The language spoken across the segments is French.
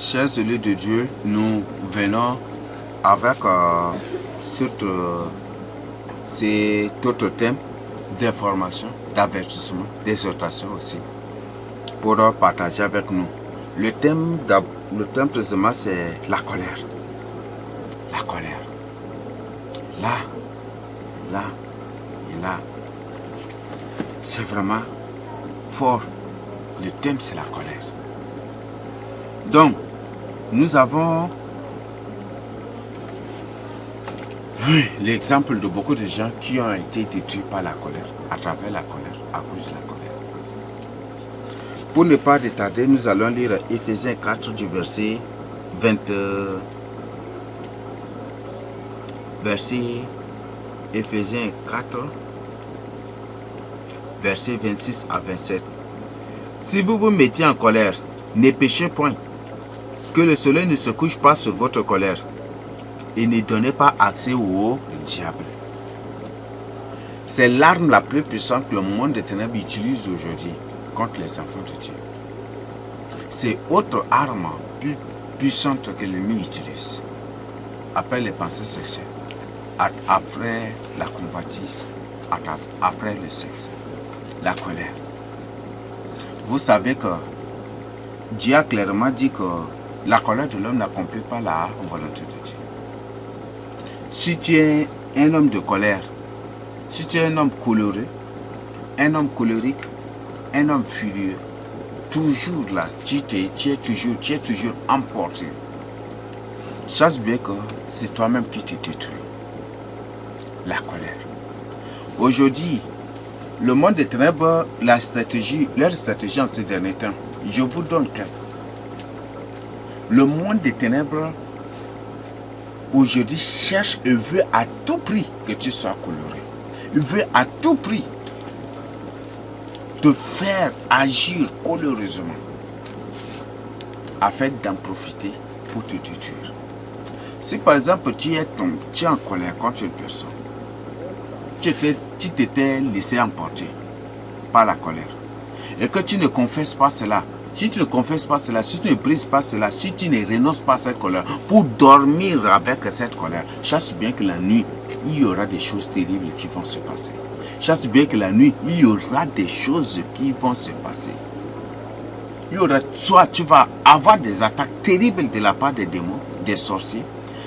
Chers élus de Dieu, nous venons avec cet autre thème d'information, d'avertissement, d'exhortation aussi, pour partager avec nous. Le thème précisément, c'est la colère. La colère. Là et là. C'est vraiment fort. Le thème, c'est la colère. Donc, nous avons vu l'exemple de beaucoup de gens qui ont été détruits par la colère, à travers la colère, à cause de la colère. Pour ne pas détarder, nous allons lire Éphésiens 4 du verset Éphésiens 4, verset 26 à 27. Si vous vous mettez en colère, ne péchez point, que le soleil ne se couche pas sur votre colère, et ne donnez pas accès au diable. C'est l'arme la plus puissante que le monde des ténèbres utilise aujourd'hui contre les enfants de Dieu. C'est autre arme plus puissante que l'ennemi utilise. Après les pensées sexuelles, après la convoitise, après le sexe, la colère. Vous savez que Dieu a clairement dit que la colère de l'homme n'accomplit pas la volonté de Dieu. Si tu es un homme de colère, si tu es un homme coloré, un homme colérique, un homme furieux, toujours là, tu es toujours emporté. Sache bien que c'est toi-même qui te détruis. La colère. Aujourd'hui, le monde des ténèbres, leur stratégie en ces derniers temps, je vous donne quelques. Le monde des ténèbres, aujourd'hui, cherche et veut à tout prix que tu sois coloré. Il veut à tout prix te faire agir coloureusement afin d'en profiter pour te détruire. Si par exemple tu es en colère contre une personne, tu t'étais laissé emporter par la colère et que tu ne confesses pas cela, si tu ne confesses pas cela, si tu ne brises pas cela, si tu ne renonces pas à cette colère pour dormir avec cette colère, chasse bien que la nuit, il y aura des choses terribles qui vont se passer. Chasse bien que la nuit, il y aura des choses qui vont se passer. Soit tu vas avoir des attaques terribles de la part des démons, des sorciers,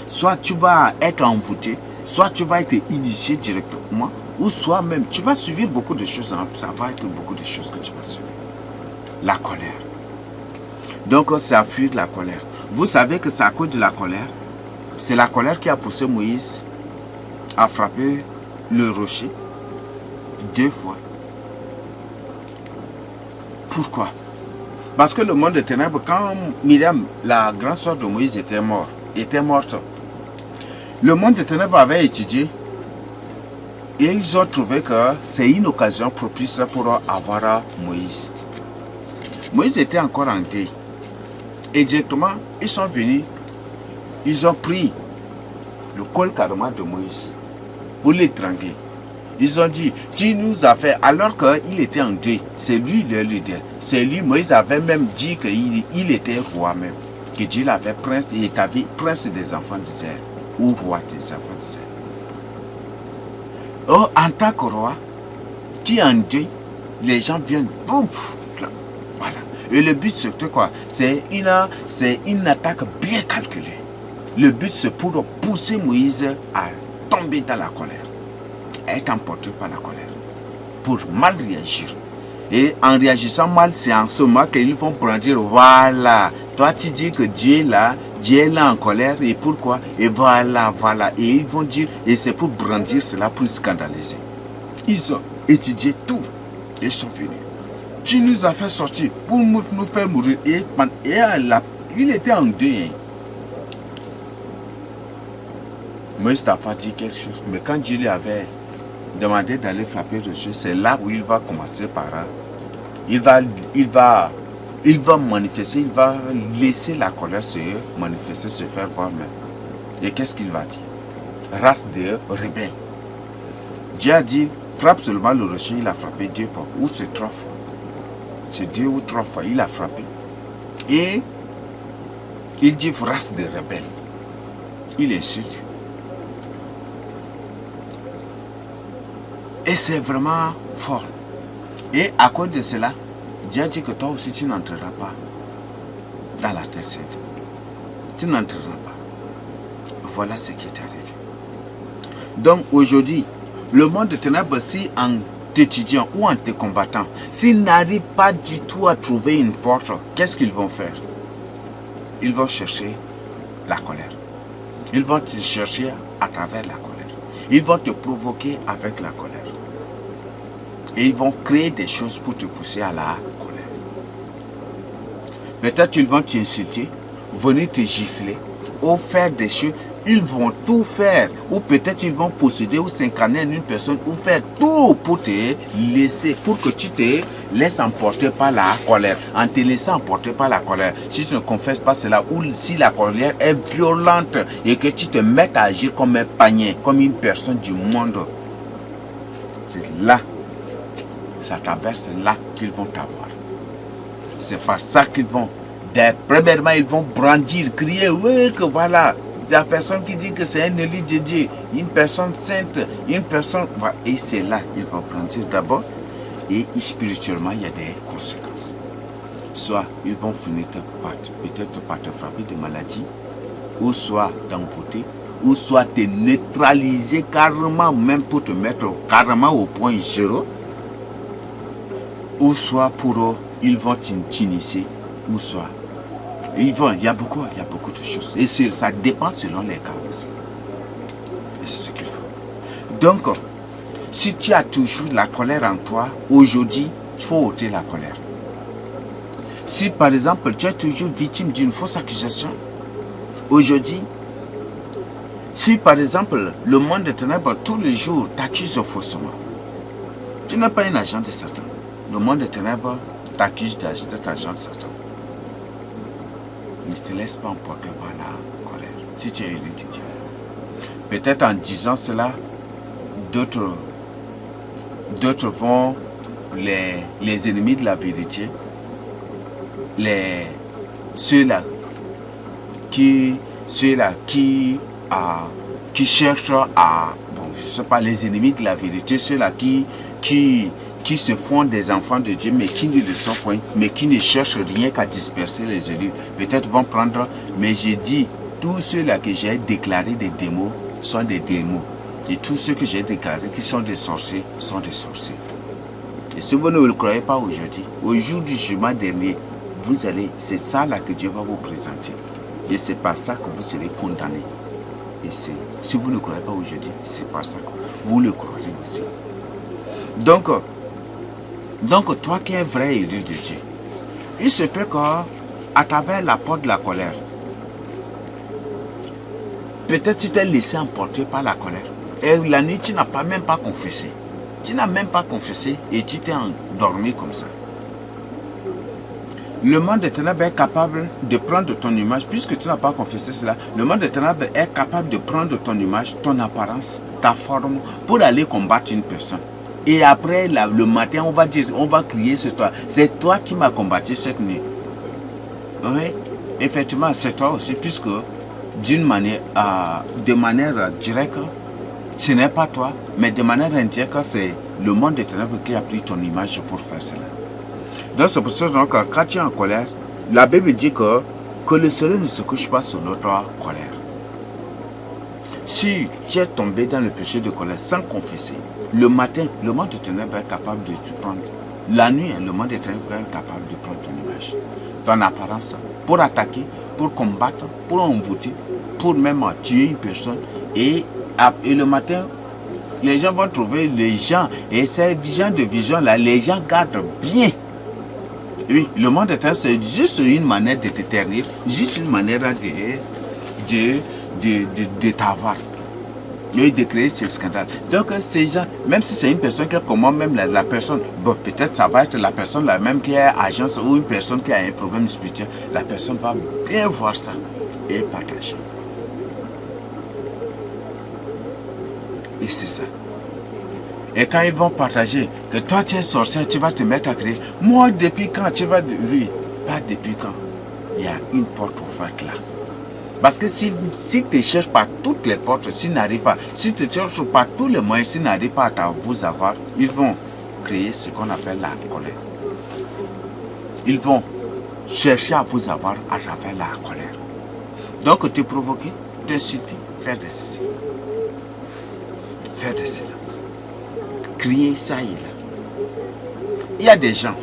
soit tu vas être envoûté, soit tu vas être initié directement, ou soit même tu vas suivre beaucoup de choses. Ça va être beaucoup de choses que tu vas suivre. La colère. Donc c'est à fuir la colère. Vous savez que c'est à cause de la colère. C'est la colère qui a poussé Moïse à frapper le rocher 2 fois. Pourquoi? Parce que le monde des ténèbres, quand Myriam, la grande sœur de Moïse, était morte, le monde des ténèbres avait étudié et ils ont trouvé que c'est une occasion propice pour avoir Moïse. Moïse était encore en deuil. Et directement, ils sont venus, ils ont pris le col carrément de Moïse pour l'étrangler. Ils ont dit, tu nous as fait, alors qu'il était en deuil, c'est lui le leader. C'est lui, Moïse avait même dit qu'il était roi même. Que Dieu l'avait prince, il était prince des enfants d'Israël, ou roi des enfants d'Israël. Oh, en tant que roi, qui est en deuil, les gens viennent, bouf, voilà. Et le but c'est quoi? C'est une attaque bien calculée. Le but c'est pour pousser Moïse à tomber dans la colère, à être emporté par la colère, pour mal réagir. Et en réagissant mal, c'est en ce moment qu'ils vont brandir, voilà, toi tu dis que Dieu est là en colère, et pourquoi? Et voilà, et ils vont dire, et c'est pour brandir cela, pour scandaliser. Ils ont étudié tout, et ils sont venus. Tu nous as fait sortir pour nous faire mourir. Et il était en deuil. Moïse t'a pas dit quelque chose. Mais quand Dieu lui avait demandé d'aller frapper le Dieu, c'est là où il va commencer par il va manifester, il va laisser la colère se manifester, se faire voir même. Et qu'est-ce qu'il va dire? Race de rebelles. Dieu a dit, frappe seulement le rocher, il a frappé 2 fois. Ou c'est 3 fois. C'est 2 ou 3 fois, il a frappé. Et Il dit race de rebelles. Il insulte. Et c'est vraiment fort. Et à cause de cela, Dieu a dit que toi aussi tu n'entreras pas dans la terre sainte. Tu n'entreras pas. Voilà ce qui est arrivé. Donc aujourd'hui, le monde de ténèbres, si en t'étudiant ou en te combattant, s'ils n'arrivent pas du tout à trouver une porte, qu'est-ce qu'ils vont faire? Ils vont chercher la colère. Ils vont te chercher à travers la colère. Ils vont te provoquer avec la colère. Et ils vont créer des choses pour te pousser à la colère. Peut-être ils vont t'insulter, venir te gifler, ou faire des choses. Ils vont tout faire. Ou peut-être ils vont posséder ou s'incarner en une personne, ou faire tout pour te laisser, pour que tu te laisses emporter par la colère. En te laissant emporter par la colère, si tu ne confesses pas cela, ou si la colère est violente et que tu te mets à agir comme un panier, comme une personne du monde, c'est là. C'est à travers cela qu'ils vont t'avoir. C'est par ça qu'ils vont. Premièrement, ils vont brandir, crier, oui, que voilà. La personne qui dit que c'est un élu de Dieu, une personne sainte, une personne. Et c'est là qu'ils vont brandir d'abord. Et spirituellement, il y a des conséquences. Soit ils vont finir peut-être par te frapper de maladie, ou soit t'emporter, ou soit te neutraliser carrément, même pour te mettre carrément au point zéro. Ou soit pour eux, ils vont t'initier, ou soit il y a beaucoup de choses. Et ça dépend selon les cas aussi. Et c'est ce qu'il faut. Donc, si tu as toujours la colère en toi, aujourd'hui, il faut ôter la colère. Si par exemple, tu es toujours victime d'une fausse accusation, aujourd'hui, si par exemple, le monde de ténèbres tous les jours t'accuse faussement, tu n'es pas un agent de Satan. Le monde de ténèbres t'accuse d'être agent de Satan. Ne te laisse pas emporter par la colère. Si tu es élu de Dieu. Peut-être en disant cela, d'autres vont, les ennemis de la vérité, ceux-là qui cherchent à, je sais pas, les ennemis de la vérité, ceux-là qui se font des enfants de Dieu, mais qui ne le sont point, mais qui ne cherchent rien qu'à disperser les élus. Peut-être vont prendre, mais j'ai dit, tous ceux-là que j'ai déclarés des démons sont des démons. Et tous ceux que j'ai déclarés qui sont des sorciers sont des sorciers. Et si vous ne le croyez pas aujourd'hui, au jour du jugement dernier, vous allez, c'est ça là que Dieu va vous présenter. Et c'est par ça que vous serez condamnés. Et si vous ne croyez pas aujourd'hui, c'est par ça que vous le croirez aussi. Donc, toi qui es vrai élu de Dieu, il se peut qu'à travers la porte de la colère, peut-être tu t'es laissé emporter par la colère. Et la nuit, tu n'as même pas confessé. Tu n'as même pas confessé et tu t'es endormi comme ça. Le monde des ténèbres est capable de prendre ton image, puisque tu n'as pas confessé cela. Le monde des ténèbres est capable de prendre ton image, ton apparence, ta forme, pour aller combattre une personne. Et après, le matin, on va crier sur toi. C'est toi qui m'as combattu cette nuit. Oui, effectivement, c'est toi aussi, puisque de manière directe, ce n'est pas toi, mais de manière indirecte, c'est le monde des ténèbres qui a pris ton image pour faire cela. Donc c'est pour ça que quand tu es en colère, la Bible dit que le soleil ne se couche pas sur notre colère. Si tu es tombé dans le péché de colère sans confesser, le matin, le monde des ténèbres est capable de te prendre. La nuit, le monde des ténèbres est capable de prendre ton image, ton apparence, pour attaquer, pour combattre, pour envoûter, pour même tuer une personne. Et le matin, les gens vont trouver les gens, et ces gens de vision là, les gens gardent bien. Oui, le monde des ténèbres, c'est juste une manière de te ternir, juste une manière de t'avoir. Et de créer ces scandales. Donc ces gens, même si c'est une personne qui commande même la personne, bon, peut-être ça va être la personne la même qui est agence ou une personne qui a un problème spirituel, la personne va bien voir ça et partager. Et c'est ça. Et quand ils vont partager que toi tu es sorcier, tu vas te mettre à crier. Moi depuis quand tu vas... Oui, pas depuis quand. il y a une porte ouverte là. Parce que si tu cherches par toutes les portes, s'ils n'arrivent pas, si tu cherches par tous les moyens, s'ils n'arrivent pas à vous avoir, ils vont créer ce qu'on appelle la colère. Ils vont chercher à vous avoir à travers la colère. Donc te provoquer, t'insulter, faire de ceci, faire de cela, crier ça et là. Il y a des gens,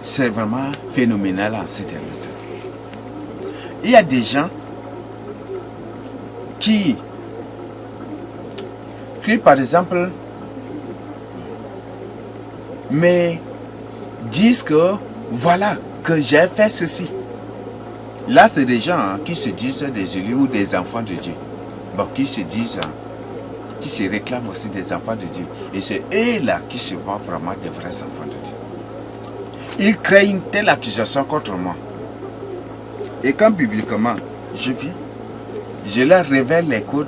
c'est vraiment phénoménal en ces derniers temps. Il y a des gens qui par exemple, me disent que voilà, que j'ai fait ceci. Là, c'est des gens qui se disent des élus ou des enfants de Dieu. Bon, qui se disent, qui se réclament aussi des enfants de Dieu. Et c'est eux-là qui se voient vraiment des vrais enfants de Dieu. Ils créent une telle accusation contre moi. Et quand bibliquement, je viens, je leur révèle les codes,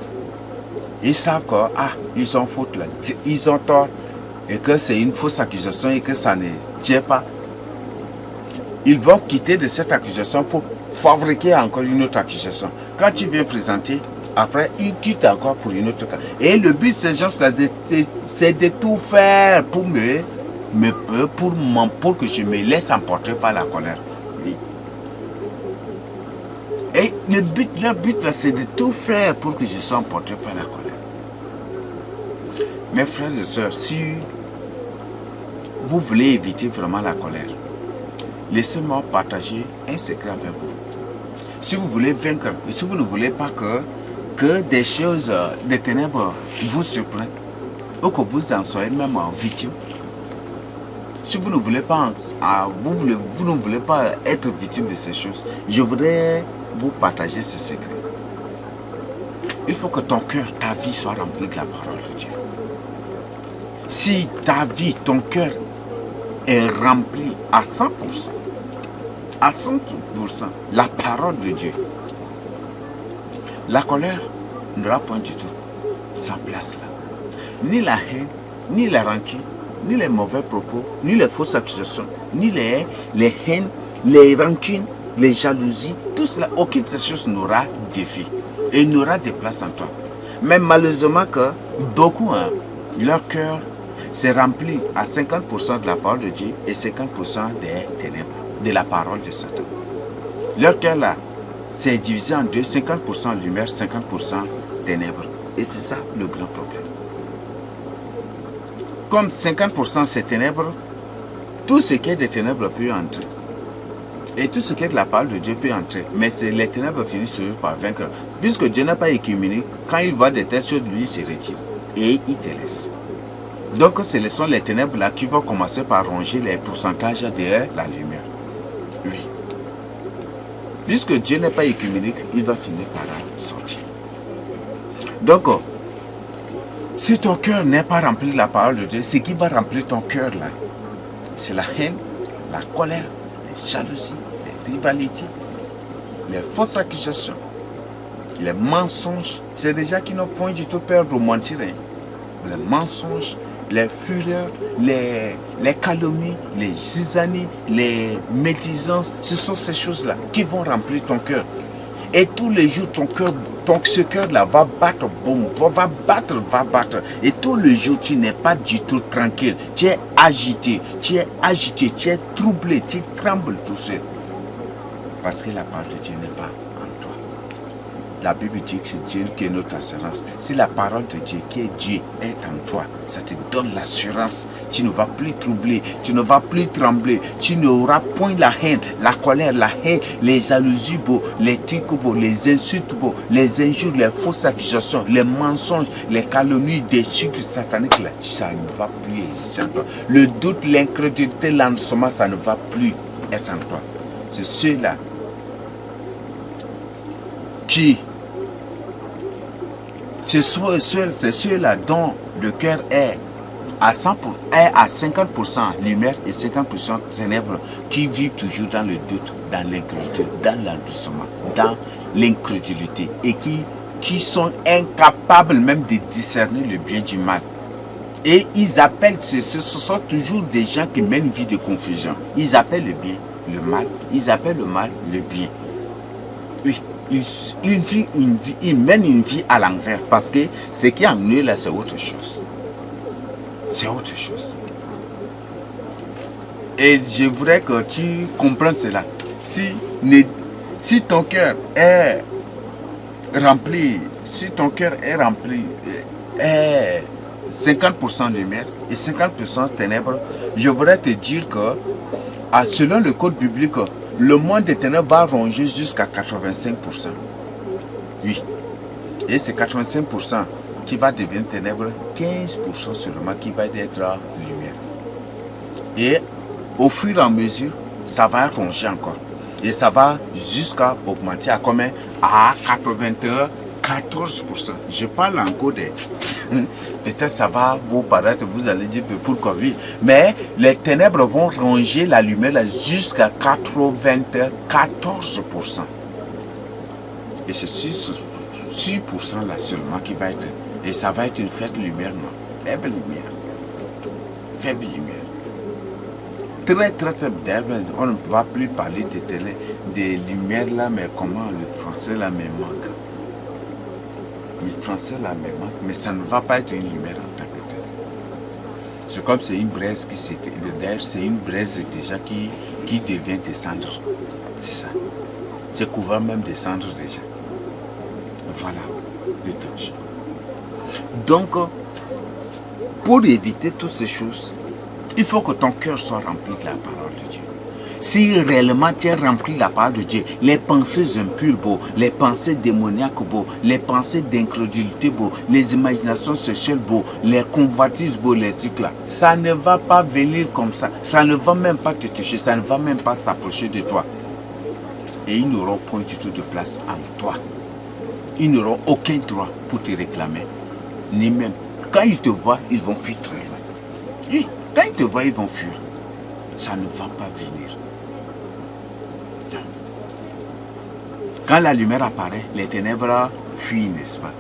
ils savent que, ils ont faute là, ils ont tort, et que c'est une fausse accusation et que ça ne tient pas. Ils vont quitter de cette accusation pour fabriquer encore une autre accusation. Quand tu viens présenter, après, ils quittent encore pour une autre. Et le but de ces gens-là, c'est de tout faire pour pour que je me laisse emporter par la colère. Oui. Et leur but là, c'est de tout faire pour que je sois emporté par la colère. Mes frères et sœurs, si vous voulez éviter vraiment la colère, laissez-moi partager un secret avec vous. Si vous voulez vaincre, et si vous ne voulez pas que des choses, des ténèbres vous surprennent, ou que vous en soyez même victime, si vous ne voulez pas, vous ne voulez pas être victime de ces choses, je voudrais vous partager ce secret. Il faut que ton cœur, ta vie soit remplie de la parole de Dieu. Si ta vie, ton cœur est rempli à 100%, la parole de Dieu, la colère n'aura point du tout sa place là. Ni la haine, ni la rancune, ni les mauvais propos, ni les fausses accusations, ni les haines, les rancunes, les jalousies, tout cela, aucune de ces choses n'aura d'effet et n'aura de place en toi. Mais malheureusement que beaucoup, leur cœur s'est rempli à 50% de la parole de Dieu et 50% des ténèbres, de la parole de Satan. Leur cœur là, c'est divisé en deux, 50% lumière, 50% ténèbres. Et c'est ça le grand problème. Comme 50% c'est ténèbres, tout ce qui est des ténèbres peut entrer. Et tout ce qui est de la parole de Dieu peut entrer. Mais les ténèbres finissent toujours par vaincre. Puisque Dieu n'a pas écuménique, quand il voit de telles choses, lui il se retire. Et il te laisse. Donc ce sont les ténèbres là qui vont commencer par ronger les pourcentages derrière la lumière. Oui. Puisque Dieu n'est pas écuménique, il va finir par sortir. Donc, si ton cœur n'est pas rempli de la parole de Dieu, ce qui va remplir ton cœur là, c'est la haine, la colère, les jalousies, les rivalités, les fausses accusations, les mensonges. C'est des gens qui n'ont point du tout peur de mentir. Les mensonges, les fureurs, les calomnies, les zizanies, les médisances, ce sont ces choses-là qui vont remplir ton cœur. Et tous les jours, ce cœur-là va battre, boum, va battre. Et tous les jours, tu n'es pas du tout tranquille. Tu es agité, tu es troublé, tu trembles tout seul. Parce que la parole de Dieu n'est pas en toi. La Bible dit que c'est Dieu qui est notre assurance. Si la parole de Dieu, qui est Dieu, est en toi, ça te donne l'assurance. Tu ne vas plus troubler, tu ne vas plus trembler. Tu n'auras point la haine, la colère, les jalousies, les trucs, les insultes, les injures, les fausses accusations, les mensonges, les calomnies, des sucres sataniques. Là, ça ne va plus exister en toi. Le doute, l'incrédulité, l'ensemble, ça ne va plus être en toi. C'est ceux-là qui... C'est ceux-là dont le cœur est à 50% lumière et 50% ténèbres, qui vivent toujours dans le doute, dans l'incrédulité, dans l'endoucement, dans l'incrédulité, et qui sont incapables même de discerner le bien du mal. Et ils appellent, ce sont toujours des gens qui mènent une vie de confusion. Ils appellent le bien le mal, ils appellent le mal le bien. Oui, ils mènent une vie à l'envers parce que ce qui est en eux là, c'est autre chose. C'est autre chose. Et je voudrais que tu comprennes cela. Si ton cœur est rempli, est 50% lumière et 50% ténèbres, je voudrais te dire que, selon le code biblique, le monde des ténèbres va ronger jusqu'à 85%. Oui. Et c'est 85% qui va devenir ténèbres, 15% seulement qui va être lumière. Et au fur et à mesure, ça va ronger encore. Et ça va jusqu'à augmenter à combien? À 94%. Je parle encore des... Peut-être ça va vous paraître, vous allez dire pourquoi oui. Mais les ténèbres vont ronger la lumière jusqu'à 94%. Et c'est 6% là seulement qui va être. Et ça va être une faible lumière, non? Faible lumière. Faible lumière. Très très faible. On ne va plus parler des lumières là, mais comment le français là me manque. Le français là me manque, mais ça ne va pas être une lumière en tant que telle. C'est comme c'est une braise qui s'était. D'ailleurs, c'est une braise déjà qui devient des cendres. C'est ça. C'est couvert même des cendres déjà. Voilà le danger. Donc, pour éviter toutes ces choses, il faut que ton cœur soit rempli de la parole de Dieu. Si réellement tu es rempli de la parole de Dieu, les pensées impures, les pensées démoniaques, les pensées d'incrédulité, les imaginations sexuelles, les convoitises, les trucs là, ça ne va pas venir comme ça. Ça ne va même pas te toucher, ça ne va même pas s'approcher de toi. Et ils n'auront point du tout de place en toi. Ils n'auront aucun droit pour te réclamer. Ni même. Quand ils te voient, ils vont fuir très loin. Oui, quand ils te voient, ils vont fuir. Ça ne va pas venir. Quand la lumière apparaît, les ténèbres fuient, n'est-ce pas?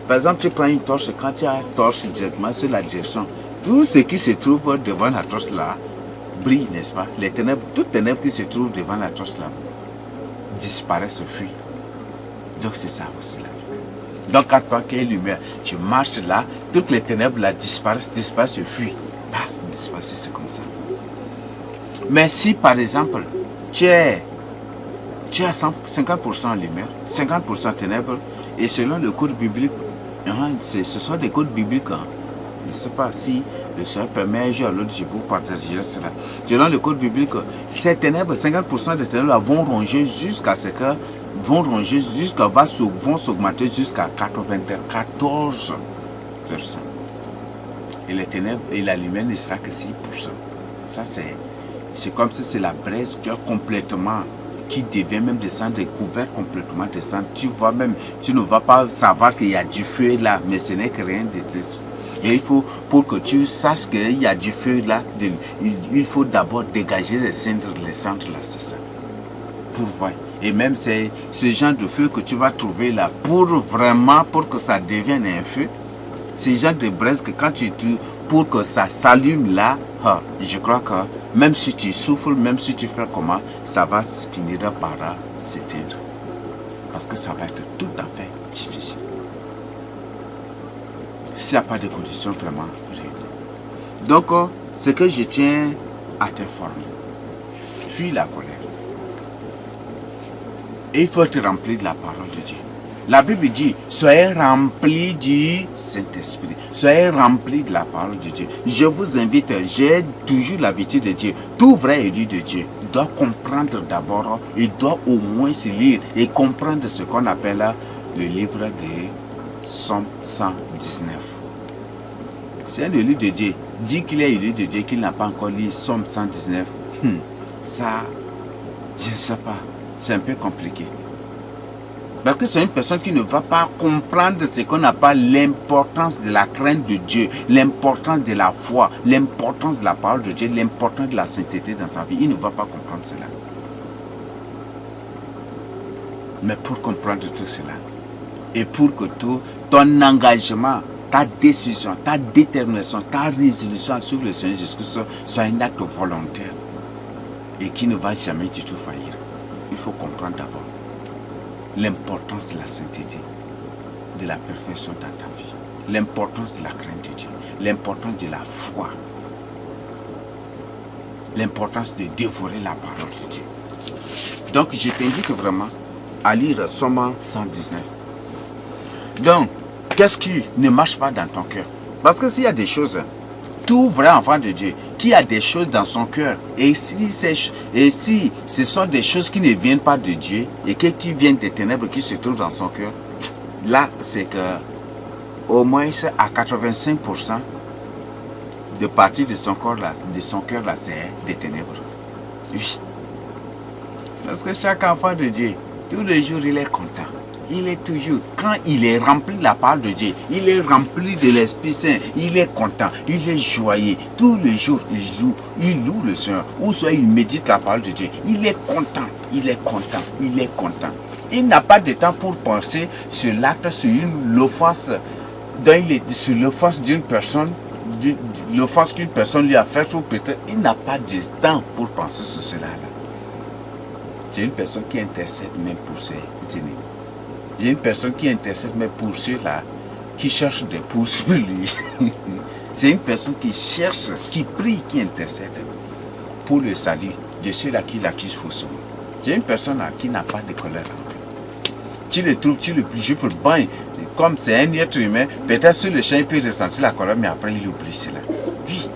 Par exemple, tu prends une torche, quand tu as une torche directement sur la direction, tout ce qui se trouve devant la torche là brille, n'est-ce pas? Les ténèbres, toutes les ténèbres qui se trouvent devant la torche là disparaissent, fuient. Donc c'est ça aussi là. Donc quand toi qui es lumière, tu marches là, toutes les ténèbres là disparaissent, fuient. Passe, disparaissent, c'est comme ça. Mais si par exemple, tu as 50% lumière, 50% ténèbres, et selon le code biblique, ce sont des codes bibliques. Je ne sais pas si le Seigneur permet un jour à l'autre, je vous partagerai cela. Selon le code biblique, ces ténèbres, 50% des ténèbres vont ronger jusqu'à ce que vont s'augmenter jusqu'à 94%. Et les ténèbres et la lumière ne sera que 6%. Ça c'est comme si c'est la braise qui devient même des cendres, couvert complètement de cendres. Tu vois même, tu ne vas pas savoir qu'il y a du feu là, mais ce n'est que rien de tout. Et il faut, pour que tu saches qu'il y a du feu là, il faut d'abord dégager les cendres là, c'est ça. Pour voir. Et même c'est ce genre de feu que tu vas trouver là, pour que ça devienne un feu, c'est le genre de braise que quand pour que ça s'allume là, je crois que même si tu souffles, même si tu fais comment, ça va finir par s'éteindre. Parce que ça va être tout à fait difficile. S'il n'y a pas de conditions vraiment réunies. Donc, ce que je tiens à t'informer, fuis la colère. Et il faut être rempli de la parole de Dieu. La Bible dit, soyez remplis du Saint-Esprit. Soyez remplis de la parole de Dieu. Je vous invite, j'ai toujours l'habitude de Dieu. Tout vrai élu de Dieu doit comprendre d'abord, il doit au moins se lire et comprendre ce qu'on appelle le livre de Somme 119. Si un élu de Dieu dit qu'il est élu de Dieu, qu'il n'a pas encore lu Somme 119, ça, je ne sais pas, c'est un peu compliqué. Parce que c'est une personne qui ne va pas comprendre ce qu'on appelle l'importance de la crainte de Dieu, l'importance de la foi, l'importance de la parole de Dieu, l'importance de la sainteté dans sa vie. Il ne va pas comprendre cela. Mais pour comprendre tout cela, et pour que ton engagement, ta décision, ta détermination, ta résolution sur le Seigneur Jésus-Christ soit un acte volontaire, et qui ne va jamais du tout faillir. Il faut comprendre d'abord l'importance de la sainteté, de la perfection dans ta vie, l'importance de la crainte de Dieu, l'importance de la foi, l'importance de dévorer la parole de Dieu. Donc, je t'invite vraiment à lire Somme 119. Donc, qu'est-ce qui ne marche pas dans ton cœur? Parce que s'il y a des choses, tout vrai enfant de Dieu, qui a des choses dans son cœur, et si ce sont des choses qui ne viennent pas de Dieu, et qui viennent des ténèbres qui se trouvent dans son cœur, là, c'est que au moins à 85%, de partie de son cœur là, c'est des ténèbres. Oui. Parce que chaque enfant de Dieu, tous les jours, il est content. Il est toujours, quand il est rempli de la parole de Dieu, il est rempli de l'Esprit Saint, il est content, il est joyeux. Tous les jours, il loue le Seigneur. Ou soit il médite la parole de Dieu. Il est content, il est content, il est content. Il n'a pas de temps pour penser sur l'acte, sur l'offense, sur l'offense d'une personne, l'offense qu'une personne lui a faite, ou peut-être, il n'a pas de temps pour penser sur cela. J'ai une personne qui intercède même pour ses ennemis. J'ai une personne qui intercède même pour ceux-là qui cherchent des pouces sur lui. C'est une personne qui cherche, qui prie, qui intercède pour le salut de ceux-là qui l'accusent faussement. J'ai une personne là qui n'a pas de colère. Tu le trouves, tu le juges pour le bain. Comme c'est un être humain, peut-être sur le champ il peut ressentir la colère, mais après il oublie cela. Oui,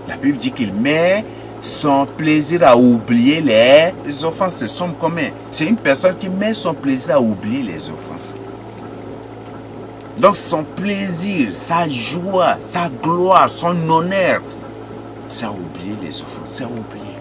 la Bible dit qu'il met son plaisir à oublier les offenses. C'est son commun. C'est une personne qui met son plaisir à oublier les offenses. Donc son plaisir, sa joie, sa gloire, son honneur, c'est à oublier les offenses, c'est à oublier.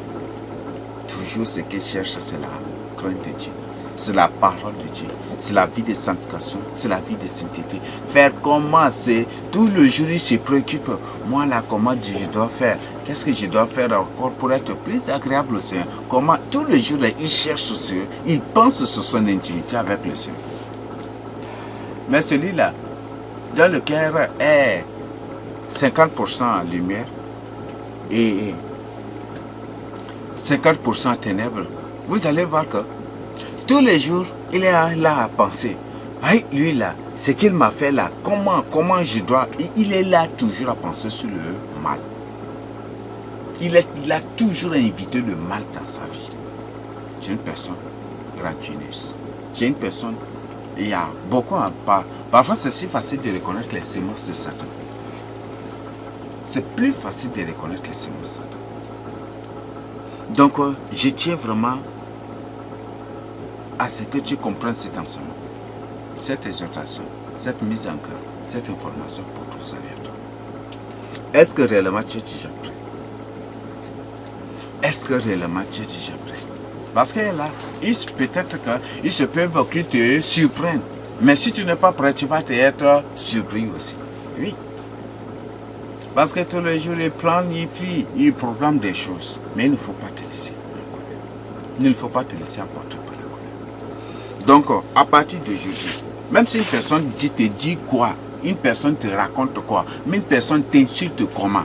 Toujours ce qu'il cherche, c'est la crainte de Dieu. C'est la parole de Dieu. C'est la vie de sanctification. C'est la vie de sainteté. Faire comment? C'est tout le jour, il se préoccupe. Moi là, comment je dois faire? Qu'est-ce que je dois faire encore pour être plus agréable au Seigneur? Comment? Tout le jour, là, il cherche sur, il pense sur son intimité avec le Seigneur. Mais celui-là, dans le cœur est 50% en lumière et 50% en ténèbres. Vous allez voir que tous les jours, il est là à penser. Hey, lui là, ce qu'il m'a fait là, comment je dois... Il est là toujours à penser sur le mal. Il a toujours invité le mal dans sa vie. J'ai une personne rancuneuse. J'ai une personne... Il y a beaucoup à part. Parfois, c'est si facile de reconnaître les semences de Satan. C'est plus facile de reconnaître les semences de Satan. Donc, je tiens vraiment à ce que tu comprennes cet enseignement, cette exhortation, cette mise en cœur, cette information pour tout ça. Est-ce que réellement tu es déjà prêt? Est-ce que réellement tu es déjà prêt? Parce que là, peut-être qu'ils se peuvent qu'ils te surprennent. Mais si tu n'es pas prêt, tu vas être surpris aussi. Oui. Parce que tous les jours, ils planifient, ils programment des choses. Mais il ne faut pas te laisser. Il ne faut pas te laisser emporter par la colère. Donc, à partir d'aujourd'hui, même si une personne te dit quoi, une personne te raconte quoi, mais une personne t'insulte comment,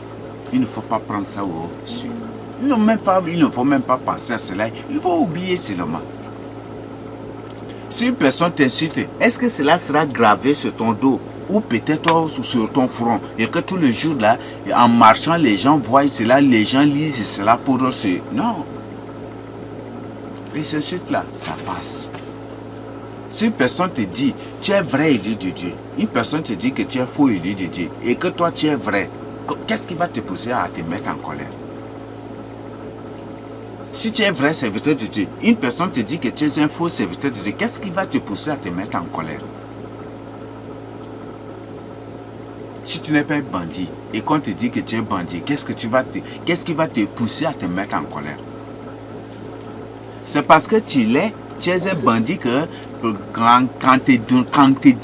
il ne faut pas prendre ça au sérieux. Il ne faut même pas penser à cela. Il faut oublier seulement. Si une personne t'insulte, est-ce que cela sera gravé sur ton dos ou peut-être sur ton front et que tous les jours là, en marchant, les gens voient cela, les gens lisent cela pour eux? Non. Et ce chute-là, ça passe. Si une personne te dit, tu es vrai élu de Dieu, une personne te dit que tu es faux élu de Dieu et que toi tu es vrai, qu'est-ce qui va te pousser à te mettre en colère? Si tu es vrai serviteur de Dieu, une personne te dit que tu es un faux serviteur de Dieu, qu'est-ce qui va te pousser à te mettre en colère? Si tu n'es pas un bandit et qu'on te dit que tu es bandit, qu'est-ce qui va te pousser à te mettre en colère? C'est parce que tu es un bandit que quand tu es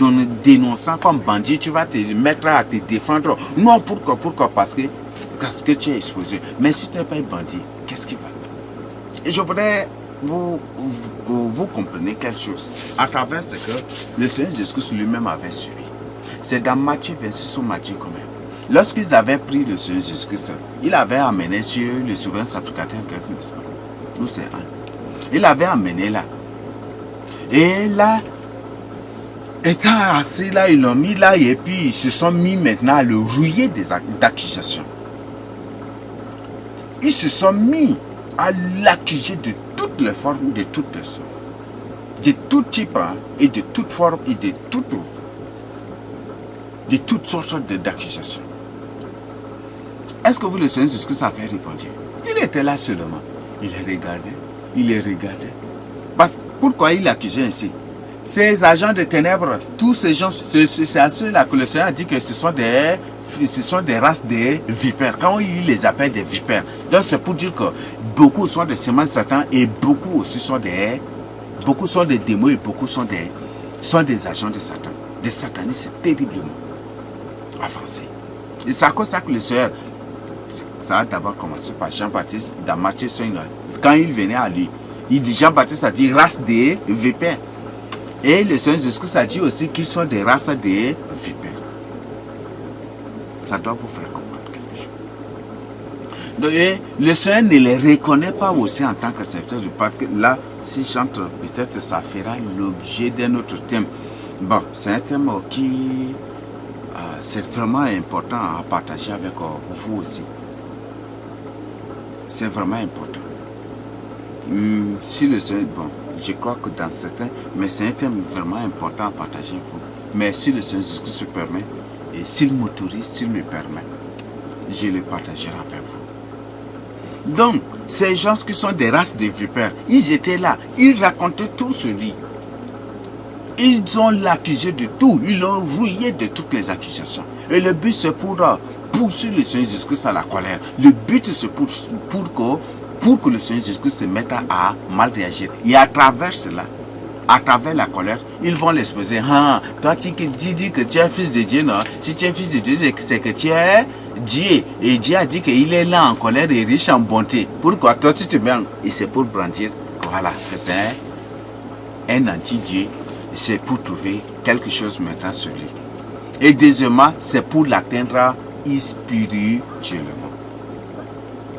dénonçant comme bandit, tu vas te mettre à te défendre. Non, pourquoi? Parce que tu es exposé. Mais si tu n'es pas un bandit, qu'est-ce qui va? Et je voudrais vous compreniez quelque chose à travers ce que le Seigneur Jésus lui-même avait suivi. C'est dans Matthieu 26 ou Matthieu quand même. Lorsqu'ils avaient pris le Seigneur Jésus, il avait amené sur le souverain sacrificateur grec, n'est-ce pas? Ou c'est Anne. Il l'avait amené là. Et là, étant assis là, ils l'ont mis là et puis ils se sont mis maintenant à le rouiller d'accusations. Ils se sont mis à l'accuser de toutes les formes, de toutes les sortes. De tout type hein, et de toutes formes et de toutes sortes d'accusations. Est-ce que vous le savez ce que ça fait répondre? Il était là seulement. Il les regardait. Pourquoi il accusait ainsi? Ces agents de ténèbres, tous ces gens, c'est à ceux-là que le Seigneur a dit que ce sont des races de vipères. Quand il les appelle des vipères, donc c'est pour dire que beaucoup sont des semences de Satan et beaucoup aussi sont des démons et beaucoup sont des agents de Satan. Des satanistes terriblement avancés. Et c'est à cause de ça que le Seigneur, ça a d'abord commencé par Jean-Baptiste dans Matthieu 5. Quand il venait à lui, Jean-Baptiste a dit race des vipères. Et le Seigneur Jésus-Christ a dit aussi qu'ils sont des races des vipères. Ça doit vous faire comprendre quelque chose. Donc, le Seigneur ne les reconnaît pas aussi en tant que serviteur du Père. Là, si j'entre, peut-être ça fera l'objet d'un autre thème. Bon, c'est un thème qui c'est vraiment important à partager avec vous aussi. C'est vraiment important. Si le Seigneur, bon, je crois que dans certains, mais c'est un thème vraiment important à partager avec vous. Mais si le Seigneur se permet, et s'il m'autorise, s'il me permet, je le partagerai avec vous. Donc, ces gens qui sont des races de vipères, ils étaient là, ils racontaient tout sur lui. Ils ont l'accusé de tout, ils l'ont rouillé de toutes les accusations. Et le but c'est pour pousser le Seigneur Jésus-Christ à la colère. Le but c'est pour que le Seigneur Jésus-Christ se mette à mal réagir. Et à travers cela, à travers la colère, ils vont l'exposer. Ah, toi tu dis que tu es fils de Dieu, non? Si tu es fils de Dieu, c'est que tu es Dieu. Et Dieu a dit qu'il est là en colère et riche en bonté. Pourquoi toi tu te mets et c'est pour brandir, voilà, que c'est un anti-Dieu. C'est pour trouver quelque chose maintenant sur lui. Et deuxièmement, c'est pour l'atteindre spirituellement.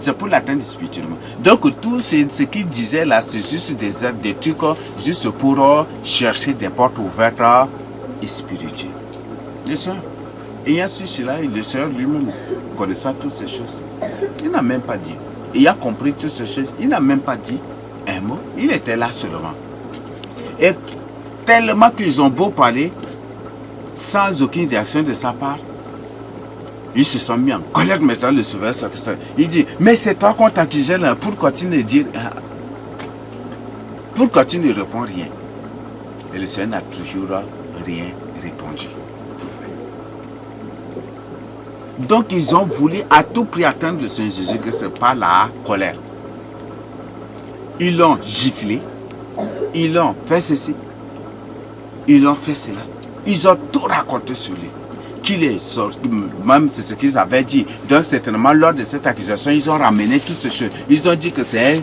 C'est pour l'atteindre spirituellement. Donc tout ce qu'il disait là, c'est juste des trucs juste pour chercher des portes ouvertes spirituelles. Le Seigneur, ayant su cela, le Seigneur lui-même, connaissant toutes ces choses, il n'a même pas dit. Ayant compris toutes ces choses, il n'a même pas dit un mot. Il était là seulement. Et tellement qu'ils ont beau parler, sans aucune réaction de sa part, ils se sont mis en colère maintenant le sauveur. Il dit, mais c'est toi qu'on t'accusait là, pourquoi tu ne dis, pourquoi tu ne réponds rien? Et le Seigneur n'a toujours rien répondu. Donc ils ont voulu à tout prix atteindre le Seigneur Jésus que c'est pas la colère. Ils l'ont giflé, ils l'ont fait ceci. Ils ont fait cela. Ils ont tout raconté sur lui. Qu'il est sorti, même c'est ce qu'ils avaient dit. Donc certainement lors de cette accusation, ils ont ramené toutes ces choses. Ils ont dit que c'est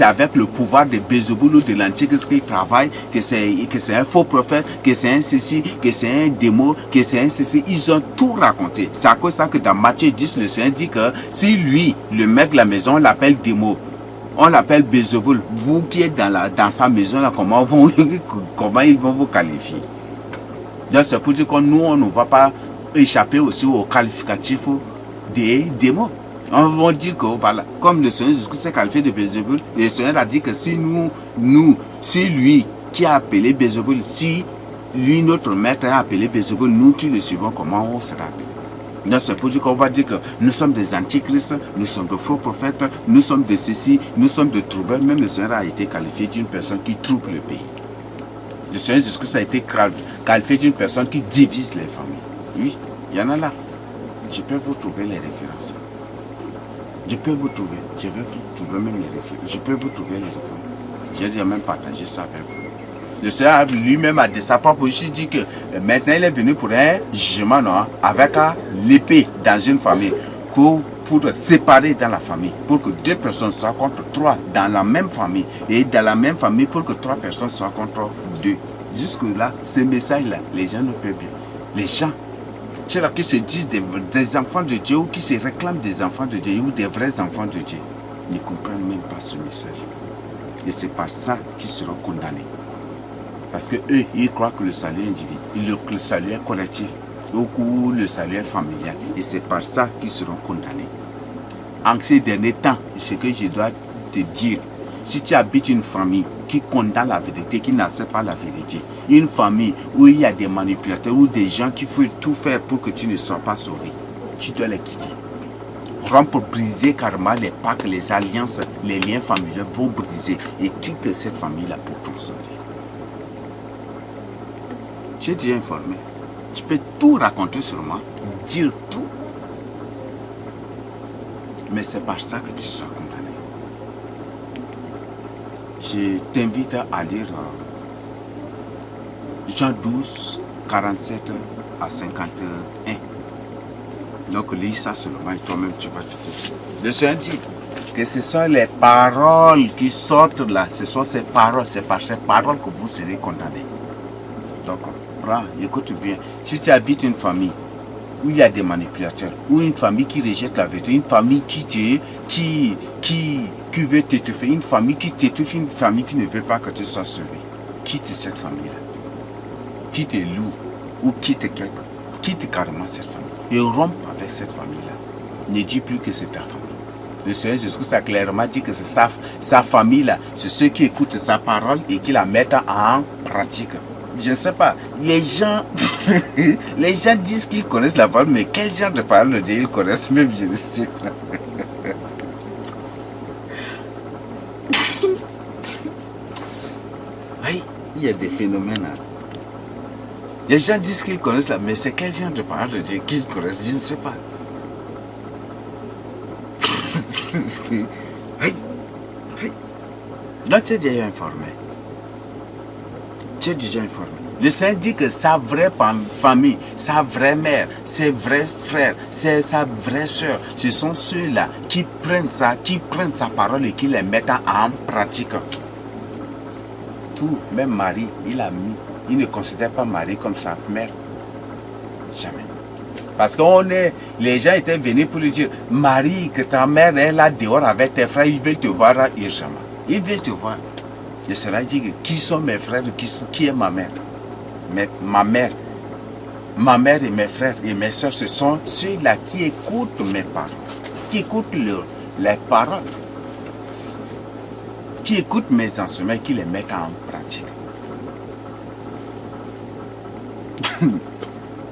avec le pouvoir de Bézéboul ou de l'Antichrist qu'il travaille, que c'est un faux prophète, que c'est un ceci, que c'est un démon, que c'est un ceci. Ils ont tout raconté. C'est à cause de ça que dans Matthieu 10, le Seigneur dit que si lui, le maître de la maison, on l'appelle démon. On l'appelle Bézéboul. Vous qui êtes dans sa maison, là, comment ils vont vous qualifier? Donc c'est pour dire que nous, on ne va pas échapper aussi aux qualificatifs des démons. On va dire que, voilà, comme le Seigneur s'est qualifié de Bézéboul, le Seigneur a dit que si si lui qui a appelé Bézéboul, si lui, notre maître, a appelé Bézéboul, nous qui le suivons, comment on sera appelé? Donc c'est pour dire qu'on va dire que nous sommes des antichrists, nous sommes de faux prophètes, nous sommes de ceci, nous sommes de troubleurs. Même le Seigneur a été qualifié d'une personne qui trouble le pays. Le Seigneur Jésus-Christ a été qualifié d'une personne qui divise les familles. Oui, il y en a là. Je peux vous trouver les références. Je peux vous trouver. Je vais vous trouver même les références. Je peux vous trouver les références. J'ai déjà même partagé ça avec vous. Le Seigneur lui-même a de sa propre bouche dit que maintenant il est venu pour un jugement avec l'épée dans une famille pour séparer dans la famille, pour que deux personnes soient contre trois dans la même famille et dans la même famille pour que trois personnes soient contre deux. Jusque-là, ce message-là, les gens ne peuvent bien. Les gens qui se disent des enfants de Dieu ou qui se réclament des enfants de Dieu ou des vrais enfants de Dieu, ne comprennent même pas ce message. Et c'est par ça qu'ils seront condamnés. Parce que eux, ils croient que le salut est individuel, le salut est collectif, ou le salut est familial. Et c'est par ça qu'ils seront condamnés. En ces derniers temps, ce que je dois te dire, si tu habites une famille qui condamne la vérité, qui n'accepte pas la vérité, une famille où il y a des manipulateurs ou des gens qui veulent tout faire pour que tu ne sois pas sauvé, tu dois les quitter. Rompre, briser carrément les pactes, les alliances, les liens familiaux vont briser et quitte cette famille-là pour ton salut. Tu es déjà informé. Tu peux tout raconter sur moi, dire tout. Mais c'est par ça que tu seras condamné. Je t'invite à lire Jean 12, 47 à 51. Donc lis ça seulement et toi-même tu vas te dire. Le Seigneur dit que ce sont les paroles qui sortent là. Ce sont ces paroles, c'est par ces paroles que vous serez condamnés. Donc prends, écoute bien. Si tu habites une famille où il y a des manipulateurs, ou une famille qui rejette la vérité, une famille qui veut t'étouffer, une famille qui t'étouffe, une famille qui ne veut pas que tu sois sauvé, quitte cette famille-là. Quitte loup ou quitte quelqu'un, quitte carrément cette famille et rompe avec cette famille-là. Ne dis plus que c'est ta famille. Le Seigneur Jésus a clairement dit que c'est sa famille-là, c'est ceux qui écoutent sa parole et qui la mettent en pratique. Je ne sais pas, les gens disent qu'ils connaissent la parole, mais quel genre de parole de Dieu ils connaissent même, je ne sais pas. Oui, il y a des phénomènes. Hein. Les gens disent qu'ils connaissent la, mais c'est quel genre de parole de Dieu qu'ils connaissent, je ne sais pas. Oui, oui. Donc tu es déjà informé. Tu es déjà informé. Le Seigneur dit que sa vraie famille, sa vraie mère, ses vrais frères, sa vraie soeur, ce sont ceux-là qui prennent sa parole et qui les mettent en pratique. Tout, même Marie, il ne considère pas Marie comme sa mère. Jamais. Parce que les gens étaient venus pour lui dire, Marie, que ta mère est là dehors avec tes frères, ils veulent te voir là urgemment. Ils veulent te voir. Et cela dit que qui sont mes frères, qui est ma mère? Mais ma mère et mes frères et mes soeurs, ce sont ceux-là qui écoutent mes paroles, qui écoutent les paroles, qui écoutent mes enseignements, qui les mettent en pratique.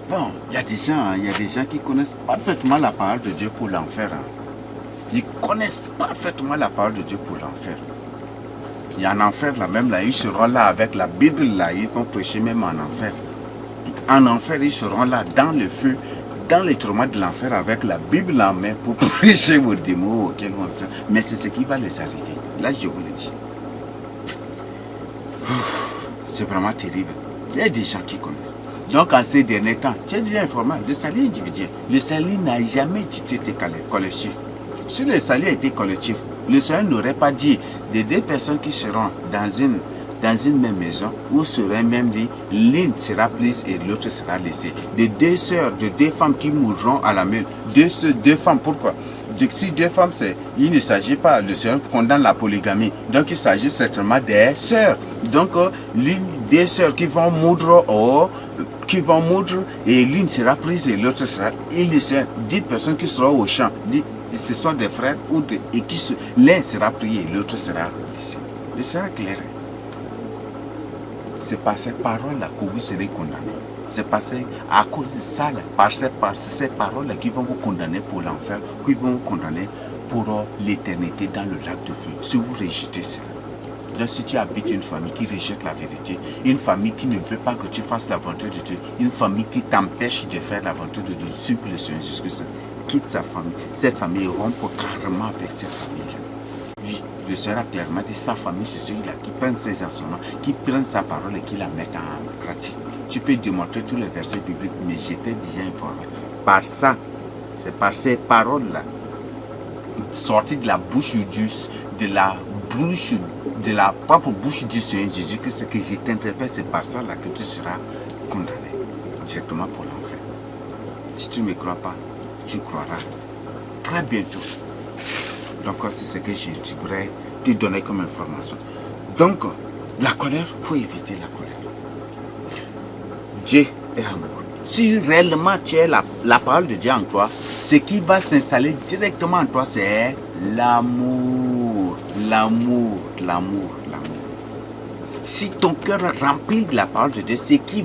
Bon, il y a des gens qui connaissent parfaitement la parole de Dieu pour l'enfer. Hein. Ils connaissent parfaitement la parole de Dieu pour l'enfer. Il y a un enfer là, même là, ils seront là avec la Bible là, ils vont prêcher même en enfer. En enfer, ils seront là dans le feu, dans les tourments de l'enfer avec la Bible en main pour prêcher aux démons auxquels on sait. Mais c'est ce qui va les arriver. Là, je vous le dis. C'est vraiment terrible. Il y a des gens qui connaissent. Donc, en ces derniers temps, tu es déjà informé, le salut individuel, le salut n'a jamais été collectif. Si le salut a été collectif, le Seigneur n'aurait pas dit de deux personnes qui seront dans une même maison, où serait même dit, l'une sera prise et l'autre sera laissée. De deux sœurs, de deux femmes qui mourront à la même. Deux femmes, pourquoi? Si deux femmes, il ne s'agit pas, le Seigneur condamne la polygamie. Donc il s'agit certainement des sœurs. Donc des sœurs qui vont moudre et l'une sera prise et l'autre sera. Il dit 10 personnes qui seront au champ. Ce sont des frères et l'un sera prié et l'autre sera laissé. Le Seigneur clair. C'est par ces paroles-là que vous serez condamnés. C'est à cause de ça, par ces paroles-là qui vont vous condamner pour l'enfer, qui vont vous condamner pour l'éternité dans le lac de feu. Si vous rejetez cela. Donc si tu habites une famille qui rejette la vérité, une famille qui ne veut pas que tu fasses la volonté de Dieu, une famille qui t'empêche de faire la volonté de Dieu, suivre le Seigneur Jésus-Christ, quitte sa famille. Cette famille rompt carrément avec cette famille. Oui, le Seigneur a clairement dit sa famille, c'est ceux-là qui prennent ses enseignements, qui prennent sa parole et qui la mettent en pratique. Tu peux démontrer tous les versets bibliques, mais j'étais déjà informé. Par ça, c'est par ces paroles-là, sorties de la bouche de la propre bouche du Seigneur Jésus, que ce que je t'interpelle, c'est par ça là que tu seras condamné directement pour l'enfer. Si tu ne me crois pas, tu croiras très bientôt. Donc, c'est ce que je voudrais te donner comme information. Donc, la colère, il faut éviter la colère. Dieu est amour. Si réellement tu es la parole de Dieu en toi, ce qui va s'installer directement en toi, c'est l'amour. L'amour, l'amour, l'amour. Si ton cœur est rempli de la parole de Dieu, ce qui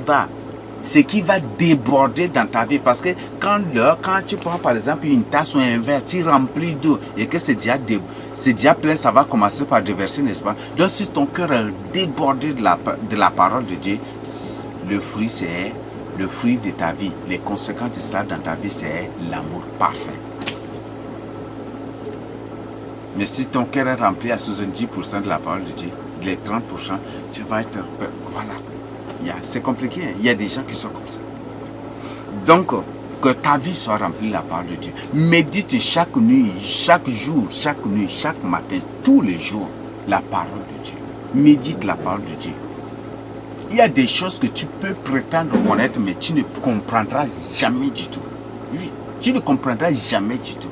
va déborder dans ta vie. Parce que quand tu prends par exemple une tasse ou un verre, tu remplis d'eau et que c'est déjà plein, ça va commencer par déverser, n'est-ce pas? Donc si ton cœur est débordé de la parole de Dieu, le fruit c'est le fruit de ta vie. Les conséquences de ça dans ta vie, c'est l'amour parfait. Mais si ton cœur est rempli à 70% de la parole de Dieu, les 30%, tu vas être... Voilà. C'est compliqué. Hein? Il y a des gens qui sont comme ça. Donc, que ta vie soit remplie de la parole de Dieu. Médite chaque nuit, chaque jour, chaque nuit, chaque matin, tous les jours, la parole de Dieu. Médite la parole de Dieu. Il y a des choses que tu peux prétendre connaître, mais tu ne comprendras jamais du tout. Oui, tu ne comprendras jamais du tout.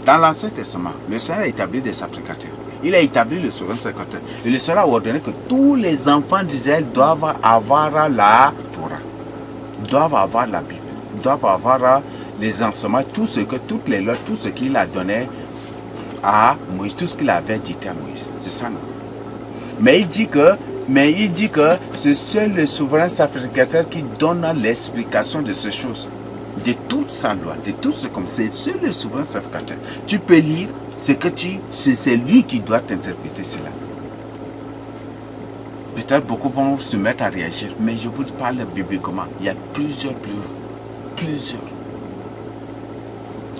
Dans l'Ancien Testament, le Seigneur a établi des sacrificateurs. Il a établi le souverain sacrificateur. Et le Seigneur a ordonné que tous les enfants d'Israël doivent avoir la Torah, doivent avoir la Bible, doivent avoir les enseignements, toutes les lois, tout ce qu'il a donné à Moïse, tout ce qu'il avait dit à Moïse. C'est ça, non? Mais il dit que c'est seul le souverain sacrificateur qui donne l'explication de ces choses. De toute sa loi, de tout ce comme c'est seul le souverain sacrificateur. Tu peux lire c'est lui qui doit t'interpréter cela. Peut-être beaucoup vont se mettre à réagir, mais je vous parle bibliquement. Il y a plusieurs.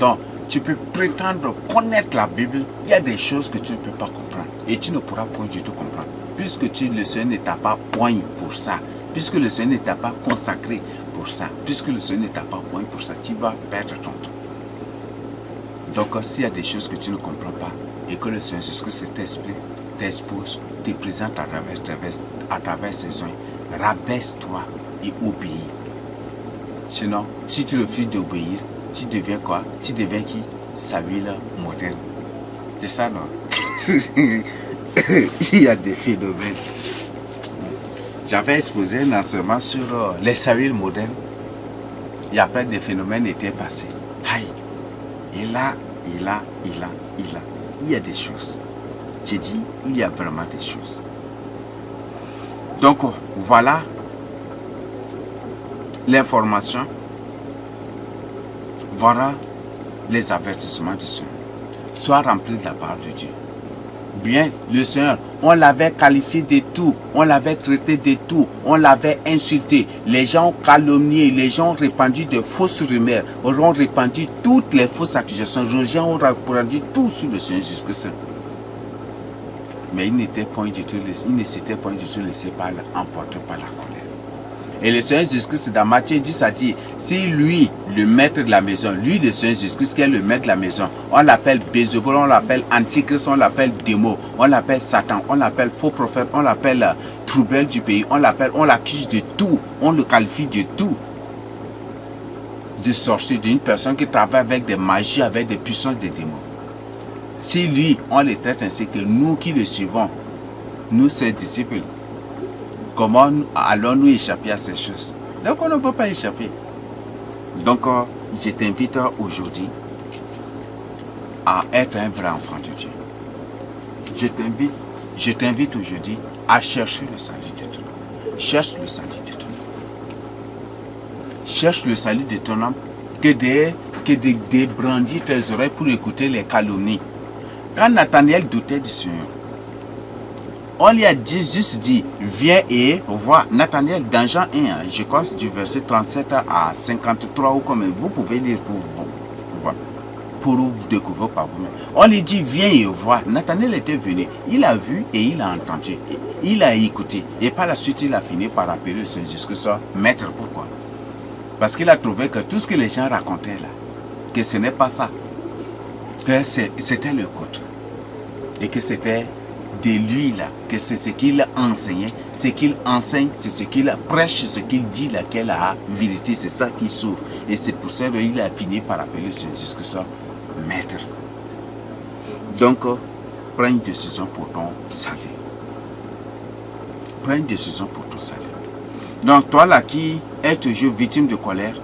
Donc, tu peux prétendre connaître la Bible, il y a des choses que tu ne peux pas comprendre. Et tu ne pourras point du tout comprendre. Puisque le Seigneur ne t'a pas point pour ça. Puisque le Seigneur ne t'a pas consacré pour ça. Puisque le Seigneur ne t'a pas point pour ça, tu vas perdre ton temps. Donc, s'il y a des choses que tu ne comprends pas et que le Seigneur Jésus-Christ t'explique, t'expose, te présente à travers ses oeufs, rabaisse-toi et obéis. Sinon, si tu refuses d'obéir, tu deviens quoi? Tu deviens qui? Samuel moderne. C'est ça, non? Il y a des phénomènes. J'avais exposé un enseignement sur les Samuel modernes. Et après, des phénomènes étaient passés. Aïe! Il y a des choses. J'ai dit, il y a vraiment des choses. Donc, voilà l'information. Voilà les avertissements du Seigneur. Sois rempli de la parole de Dieu. Bien, le Seigneur, on l'avait qualifié de tout, on l'avait traité de tout, on l'avait insulté. Les gens ont calomnié, les gens ont répandu de fausses rumeurs, ont répandu toutes les fausses accusations, les gens ont répandu tout sur le Seigneur Jésus-Christ. Mais il ne s'était point du tout laissé emporter par la colère. Et le Seigneur Jésus-Christ, dans Matthieu 10, a dit, si lui, le maître de la maison, lui, le Seigneur Jésus-Christ, qui est le maître de la maison, on l'appelle Bézébul, on l'appelle Antichrist, on l'appelle démon, on l'appelle Satan, on l'appelle faux prophète, on l'appelle trouble du pays, on l'accuse de tout, on le qualifie de tout. De sorcier, d'une personne qui travaille avec des magies, avec des puissances des démons. Si lui, on le traite ainsi que nous qui le suivons, nous, ses disciples, comment allons-nous échapper à ces choses? Donc, on ne peut pas échapper. Donc, je t'invite aujourd'hui à être un vrai enfant de Dieu. Je t'invite aujourd'hui à chercher le salut de ton âme. Cherche le salut de ton âme. Cherche le salut de ton âme que de brandir tes oreilles pour écouter les calomnies. Quand Nathanaël doutait du Seigneur, on lui a juste dit, viens et vois. Nathanaël, dans Jean 1, je crois du verset 37 à 53, ou comme vous pouvez lire pour vous découvrir par vous-même. On lui dit, viens et vois. Nathanaël était venu, il a vu et il a entendu. Il a écouté. Et par la suite, il a fini par appeler le Seigneur Jésus-Christ maître. Pourquoi? Parce qu'il a trouvé que tout ce que les gens racontaient là, que ce n'est pas ça. Que c'était le contre. Et que c'était de lui là, que c'est ce qu'il enseignait, ce qu'il enseigne, c'est ce qu'il prêche, ce qu'il dit là, qu'elle a vérité, c'est ça qui s'ouvre. Et c'est pour ça qu'il a fini par appeler le Seigneur Jésus-Christ maître. Donc, prends une décision pour ton salut. Prends une décision pour ton salut. Donc, toi là qui es toujours victime de colère,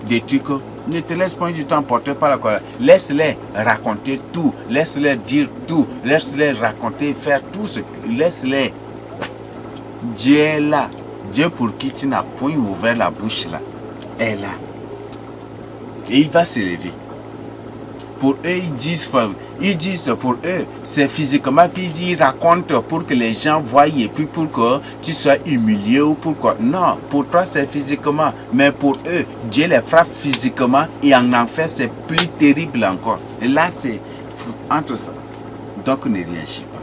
des trucs, ne te laisse pas du temps emporter par la colère. Laisse-les raconter tout. Laisse-les dire tout. Laisse-les raconter, faire tout ce que... Laisse-les. Dieu est là. Dieu pour qui tu n'as point ouvert la bouche là, est là. Et il va s'élever. Pour eux, ils disent pour eux, c'est physiquement qu'ils racontent pour que les gens voient et puis pour que tu sois humilié ou pourquoi. Non, pour toi c'est physiquement, mais pour eux, Dieu les frappe physiquement et en enfer c'est plus terrible encore. Et là c'est entre ça. Donc ne réagis pas.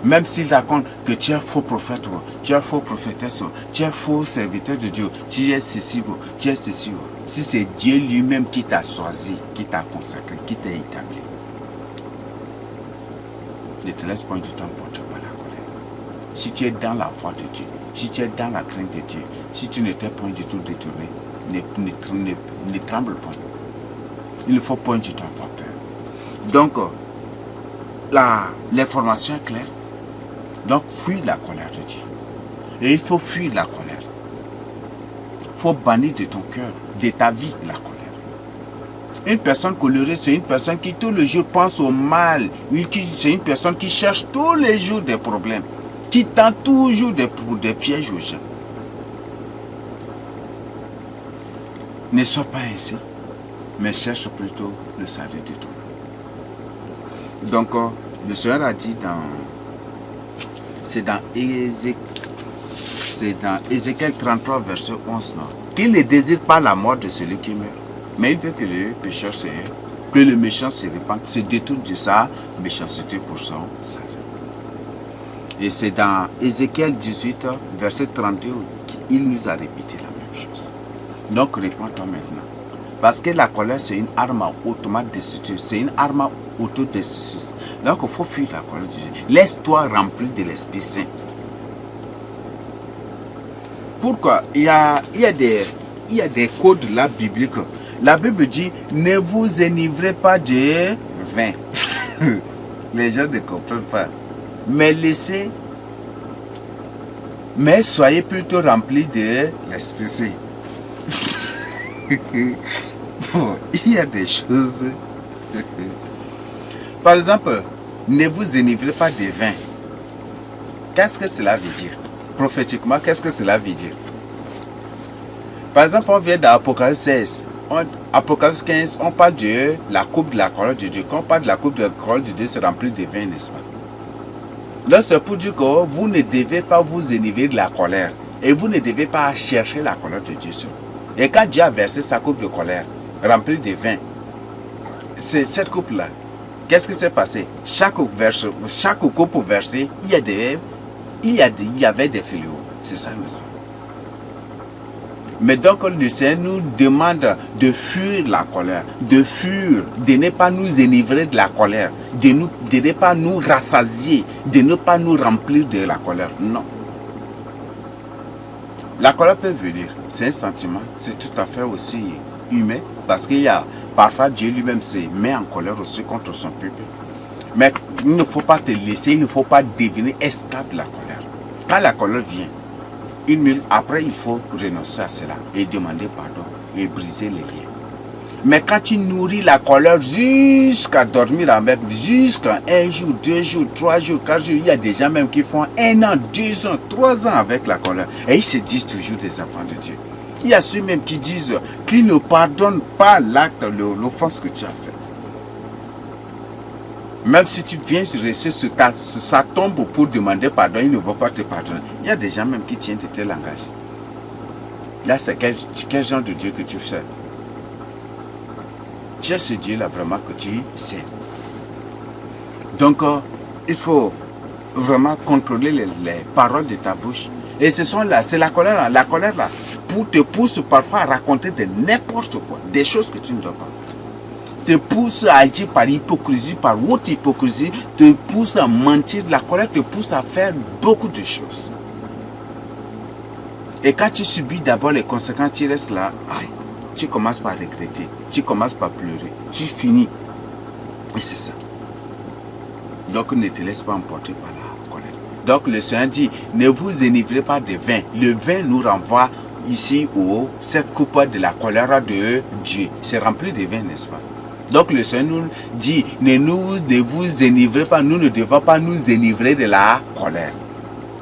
Même s'ils racontent que tu es faux prophète, tu es faux prophétesse, tu es faux serviteur de Dieu, tu es ceci, tu es ceci. Si c'est Dieu lui-même qui t'a choisi, qui t'a consacré, qui t'a établi, ne te laisse pas du temps porter par la colère. Si tu es dans la foi de Dieu, si tu es dans la crainte de Dieu, si tu n'étais point du tout détourné, ne tremble point. Il ne faut point du temps avoir peur. Donc, l'information est claire. Donc, fuis la colère de Dieu. Et il faut fuir la colère. Il faut bannir de ton cœur, de ta vie, la colère. Une personne colérée, c'est une personne qui tous les jours pense au mal. Oui, c'est une personne qui cherche tous les jours des problèmes. Qui tend toujours des pièges aux gens. Ne sois pas ainsi, mais cherche plutôt le salut de toi. Donc, le Seigneur a dit c'est dans Ézéchiel 33, verset 11, qu'il ne désire pas la mort de celui qui meurt, mais il veut que le pécheur que le méchant se répande, se détourne de sa méchanceté pour son salut. Et c'est dans Ézéchiel 18, verset 32, qu'il nous a répété la même chose. Donc, réponds-toi maintenant. Parce que la colère, c'est une arme automate destructrice. C'est une arme autodestructrice. Donc, il faut fuir la colère de Dieu. Laisse-toi remplir de l'Esprit Saint. Pourquoi? Il y a des codes là bibliques. La Bible dit, ne vous enivrez pas de vin. Les gens ne comprennent pas. Mais soyez plutôt remplis de l'Esprit Saint. Bon, il y a des choses. Par exemple, ne vous enivrez pas de vin. Qu'est-ce que cela veut dire? Prophétiquement, qu'est-ce que cela veut dire? Par exemple, on vient d'Apocalypse 16. Apocalypse 15, on parle de la coupe de la colère de Dieu. Quand on parle de la coupe de la colère de Dieu, c'est rempli de vin, n'est-ce pas? Là, c'est pour dire que vous ne devez pas vous enivrer de la colère. Et vous ne devez pas chercher la colère de Dieu sur vous. Et quand Dieu a versé sa coupe de colère, remplie de vin, c'est cette coupe-là. Qu'est-ce qui s'est passé? Chaque coupe versée, il y avait des fléaux. C'est ça, n'est-ce pas? Mais donc le Seigneur nous demande de fuir la colère, de ne pas nous enivrer de la colère, de ne pas nous rassasier, de ne pas nous remplir de la colère. Non. La colère peut venir, c'est un sentiment, c'est tout à fait aussi humain, parce qu'il y a parfois Dieu lui-même se met en colère aussi contre son peuple. Mais il ne faut pas te laisser, il ne faut pas devenir esclave de la colère. Quand la colère vient, une minute après, il faut renoncer à cela et demander pardon et briser les liens. Mais quand tu nourris la colère jusqu'à dormir avec, jusqu'à 1 jour, 2 jours, 3 jours, 4 jours, il y a des gens même qui font 1 an, 2 ans, 3 ans avec la colère. Et ils se disent toujours des enfants de Dieu. Il y a ceux même qui disent qu'ils ne pardonnent pas l'acte, l'offense que tu as faite. Même si tu viens rester sur sa tombe pour demander pardon, il ne va pas te pardonner. Il y a des gens même qui tiennent de tel langage. Là, c'est quel genre de Dieu que tu sais? Tu es ce Dieu-là vraiment que tu sais. Donc, il faut vraiment contrôler les paroles de ta bouche. Et ce sont là, c'est la colère là. La colère là, te pousse parfois à raconter de n'importe quoi, des choses que tu ne dois pas. Te pousse à agir par hypocrisie, par haute hypocrisie, te pousse à mentir. La colère te pousse à faire beaucoup de choses. Et quand tu subis d'abord les conséquences, tu restes là, tu commences par regretter, tu commences par pleurer, tu finis. Et c'est ça. Donc ne te laisse pas emporter par la colère. Donc le Seigneur dit, ne vous enivrez pas de vin. Le vin nous renvoie ici cette coupe de la colère de Dieu. C'est rempli de vin, n'est-ce pas? Donc le Seigneur nous dit, ne vous enivrez pas, nous ne devons pas nous enivrer de la colère.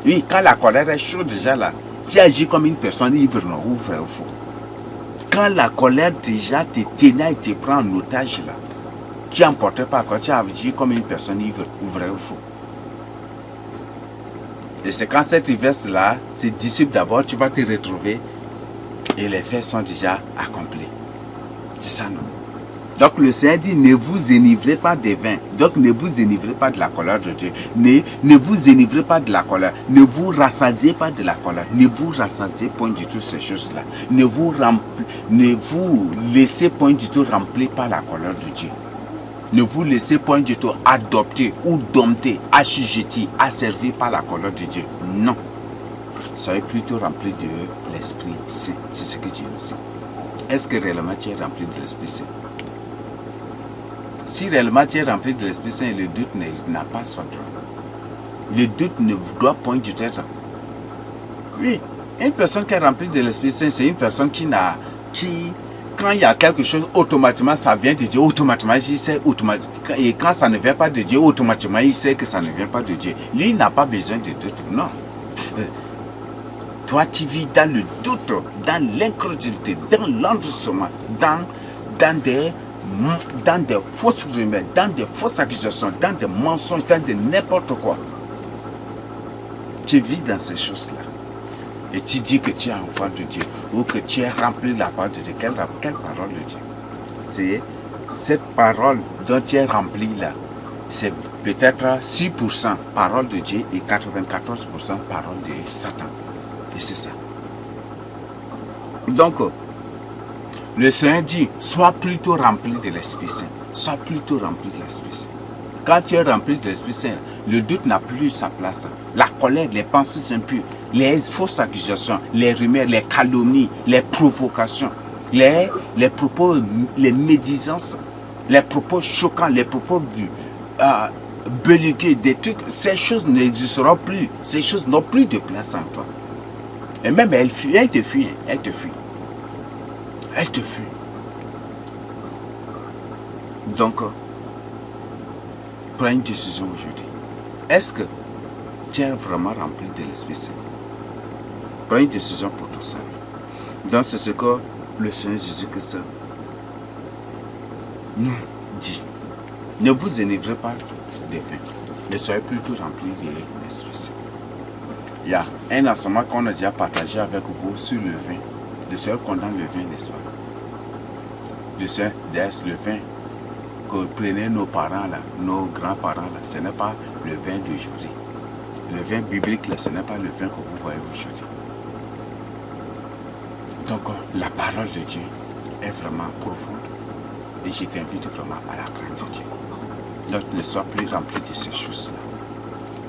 Oui, quand la colère est chaude déjà là, tu agis comme une personne ivre, non, ou vrai ou faux. Quand la colère déjà te tenait et te prend en otage là, tu es emporté par quoi, tu agis comme une personne ivre, ou vrai ou faux. Et c'est quand cette ivresse là se dissipe d'abord, tu vas te retrouver et les faits sont déjà accomplis. C'est ça, non? Donc le Seigneur dit, ne vous enivrez pas de vin. Donc ne vous enivrez pas de la colère de Dieu. Ne vous enivrez pas de la colère. Ne vous rassasiez pas de la colère. Ne vous rassasiez point du tout ces choses-là. Ne vous laissez point du tout remplir par la colère de Dieu. Ne vous laissez point du tout adopter ou dompter, assujetter, asservir par la colère de Dieu. Non. Soyez plutôt remplis de l'Esprit Saint. C'est ce que Dieu nous dit. Est-ce que réellement tu es rempli de l'Esprit Saint? Si réellement tu es rempli de l'Esprit Saint, le doute n'a pas son droit. Le doute ne doit point du tout être. Oui, une personne qui est remplie de l'Esprit Saint, c'est une personne qui, quand il y a quelque chose, automatiquement ça vient de Dieu, automatiquement il sait, et quand ça ne vient pas de Dieu, automatiquement il sait que ça ne vient pas de Dieu. Lui, il n'a pas besoin de doute, non. Toi, tu vis dans le doute, dans l'incrédulité, dans l'endurcissement, dans des fausses rumeurs, dans des fausses accusations, dans des mensonges, dans de n'importe quoi. Tu vis dans ces choses-là. Et tu dis que tu es enfant de Dieu ou que tu es rempli de la parole de Dieu. Quelle parole de Dieu? C'est cette parole dont tu es rempli là. C'est peut-être 6% parole de Dieu et 94% parole de Satan. Et c'est ça. Donc, le Seigneur dit, sois plutôt rempli de l'Esprit Saint. Sois plutôt rempli de l'Esprit Saint. Quand tu es rempli de l'Esprit Saint, le doute n'a plus sa place. La colère, les pensées impures, les fausses accusations, les rumeurs, les calomnies, les provocations, les propos, les médisances, les propos choquants, les propos belliqueux, des trucs, ces choses n'existeront plus. Ces choses n'ont plus de place en toi. Et même elle te fuit, elle te fuit. Elle te fuit. Donc, prends une décision aujourd'hui. Est-ce que tu es vraiment rempli de l'Esprit Saint? Prends une décision pour tout ça. Donc, c'est ce que le Seigneur Jésus-Christ nous dit. Ne vous enivrez pas de vin, mais soyez plutôt remplis de l'Esprit Saint. Il y a un enseignement qu'on a déjà partagé avec vous sur le vin. Le Seigneur condamne le vin, n'est-ce pas? Le Seigneur, d'ailleurs, le vin que prenaient nos parents, là, nos grands-parents, là, ce n'est pas le vin d'aujourd'hui. Le vin biblique, là, ce n'est pas le vin que vous voyez aujourd'hui. Donc, la parole de Dieu est vraiment profonde. Et je t'invite vraiment à la crainte de Dieu. Donc, ne sois plus rempli de ces choses-là.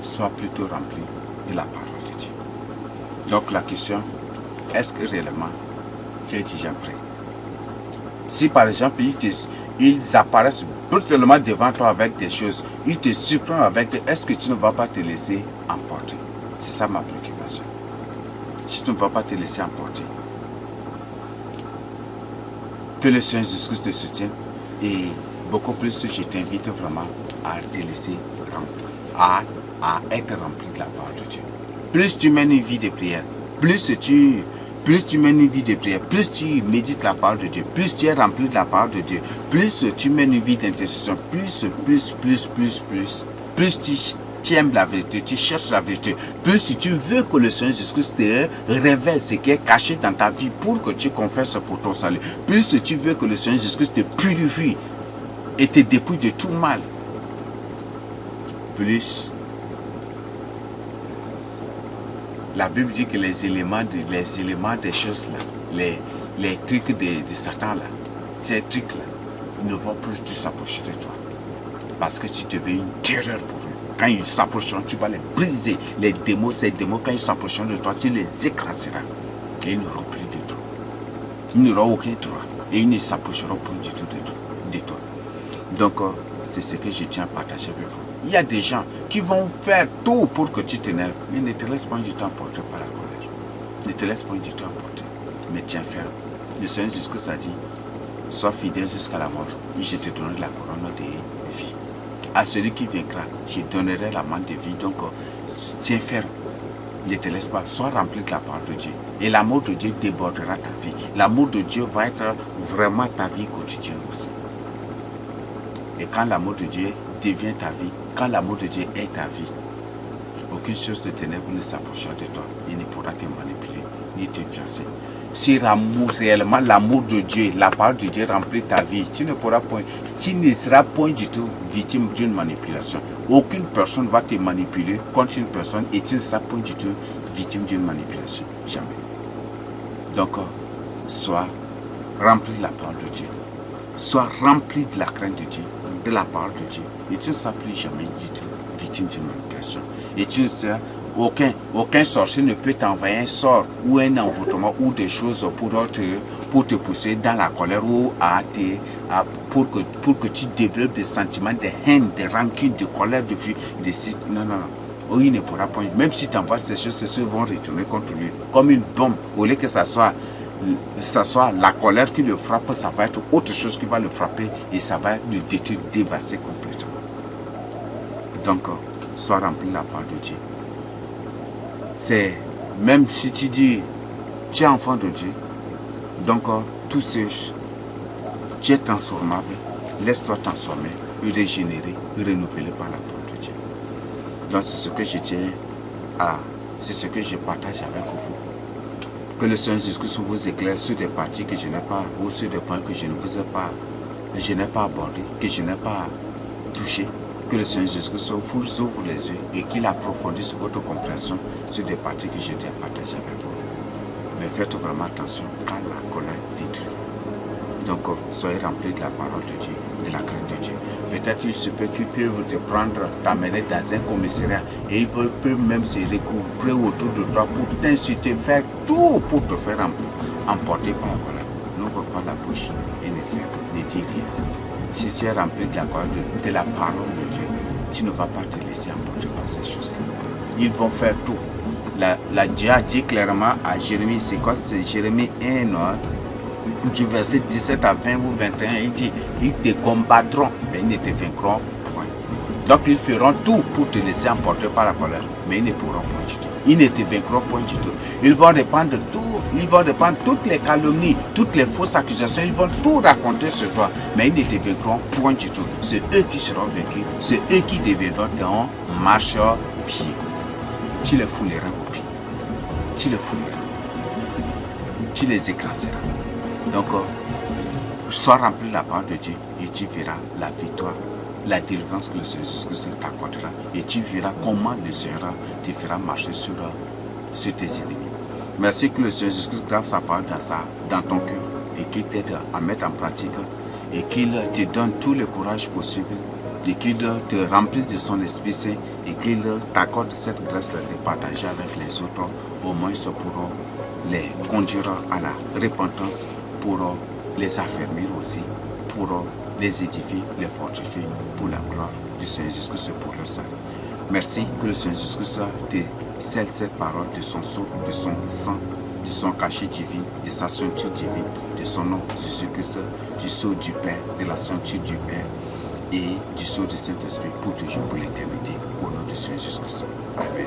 Sois plutôt rempli de la parole de Dieu. Donc, la question, est-ce que réellement tu es déjà prêt? Si par exemple, ils apparaissent brutalement devant toi avec des choses, ils te surprennent avec, est-ce que tu ne vas pas te laisser emporter? C'est ça ma préoccupation. Si tu ne vas pas te laisser emporter, que le Seigneur Jésus-Christ te soutienne et beaucoup plus, je t'invite vraiment à te laisser à être rempli de la parole de Dieu. Plus tu mènes une vie de prière, plus tu mènes une vie de prière, plus tu médites la parole de Dieu, plus tu es rempli de la parole de Dieu, plus tu mènes une vie d'intercession, plus tu aimes la vérité, tu cherches la vérité, plus si tu veux que le Seigneur Jésus-Christ te révèle ce qui est caché dans ta vie pour que tu confesses pour ton salut, plus si tu veux que le Seigneur Jésus-Christ te purifie et te dépouille de tout mal, plus la Bible dit que les éléments des choses là, les trucs de Satan là, ces trucs là, ne vont plus du s'approcher de toi. Parce que tu deviens une terreur pour eux. Quand ils s'approcheront, tu vas les briser. Les démons, ces démons, quand ils s'approcheront de toi, tu les écraseras. Et ils n'auront plus de toi. Ils n'auront aucun droit. Et ils ne s'approcheront plus du tout de toi. Donc, c'est ce que je tiens à partager avec vous. Il y a des gens qui vont faire tout pour que tu t'énerves. Mais ne te laisse pas du temps emporter par la colère. Ne te laisse pas du temps emporter. Mais tiens ferme. Le Seigneur Jésus a dit, sois fidèle jusqu'à la mort et je te donnerai la couronne de vie. À celui qui vaincra, je donnerai la main de vie. Donc, tiens ferme. Ne te laisse pas. Sois rempli de la parole de Dieu. Et l'amour de Dieu débordera ta vie. L'amour de Dieu va être vraiment ta vie quotidienne aussi. Et quand l'amour de Dieu devient ta vie, quand l'amour de Dieu est ta vie, aucune chose de ténèbres ne s'approchera de toi. Il ne pourra te manipuler, ni t'influencer. Si réellement l'amour de Dieu, la parole de Dieu remplit ta vie, tu ne seras point du tout victime d'une manipulation. Aucune personne va te manipuler contre une personne et tu ne seras point du tout victime d'une manipulation. Jamais. Donc, sois rempli de la parole de Dieu. Sois rempli de la crainte de Dieu, de la parole de Dieu. Et tu ne seras plus jamais du tout victime d'une manipulation. Et tu ne seras aucun sorcier ne peut t'envoyer un sort ou un envoûtement ou des choses pour te pousser dans la colère ou pour que tu développes des sentiments de haine, de rancune, de colère, de fuite. Non. Oh, il ne pourra pas. Même si tu envoies ces choses vont retourner contre lui. Comme une bombe. Au lieu que ça soit la colère qui le frappe, ça va être autre chose qui va le frapper et ça va le détruire, dévasser complètement. Donc, sois rempli de la parole de Dieu. C'est, même si tu dis, tu es enfant de Dieu, donc tout ce, tu es transformable, laisse-toi transformer, régénérer, renouveler par la parole de Dieu. Donc c'est ce que je tiens c'est ce que je partage avec vous. Que le Seigneur Jésus vous éclaire sur des parties que je n'ai pas, ou sur des points que je n'ai pas abordés, que je n'ai pas touchés. Que le Seigneur Jésus vous ouvre les yeux et qu'il approfondisse votre compréhension sur des parties que je tiens à partager avec vous. Mais faites vraiment attention quand la colère détruit. Donc, soyez remplis de la parole de Dieu, de la crainte de Dieu. Peut-être il se peut qu'ils peuvent te prendre, t'amener dans un commissariat et ils peuvent même se recouvrir autour de toi pour t'insulter, faire tout pour te faire emporter par la colère. N'ouvre pas la bouche et ne dis rien. Si tu es rempli de la parole de Dieu, tu ne vas pas te laisser emporter par ces choses-là. Ils vont faire tout. Dieu a dit clairement à Jérémie, c'est quoi? C'est Jérémie 1, du verset 17 à 20 ou 21, il dit, ils te combattront, mais ils ne te vaincront point. Donc ils feront tout pour te laisser emporter par la colère, mais ils ne pourront point du tout. Ils ne te vaincront point du tout. Ils vont répandre tout. Ils vont répandre toutes les calomnies, toutes les fausses accusations. Ils vont tout raconter sur toi. Mais ils ne te vaincront point du tout. C'est eux qui seront vaincus. C'est eux qui deviendront ton marche-pied. Tu les fouleras au pied. Tu les fouleras. Tu les écraseras. Donc, sois rempli de la parole de Dieu et tu verras la victoire, la délivrance que le Seigneur Jésus t'accordera. Et tu verras comment le Seigneur te fera marcher sur tes ennemis. Merci que le Seigneur Jésus grave sa parole dans ton cœur et qu'il t'aide à mettre en pratique et qu'il te donne tout le courage possible et qu'il te remplisse de son Esprit Saint et qu'il t'accorde cette grâce de partager avec les autres. Au moins, ça pourra les conduire à la repentance, pour les affermir aussi, pour les édifier, les fortifier pour la gloire du Seigneur Jésus-Christ pour le salut. Merci que le Seigneur Jésus-Christ te scelle cette parole de son sceau, de son sang, de son cachet divin, de sa ceinture divine, de son nom Jésus-Christ, du sceau du Père, de la ceinture du Père et du sceau du Saint-Esprit pour toujours, pour l'éternité, au nom du Seigneur Jésus-Christ. Amen.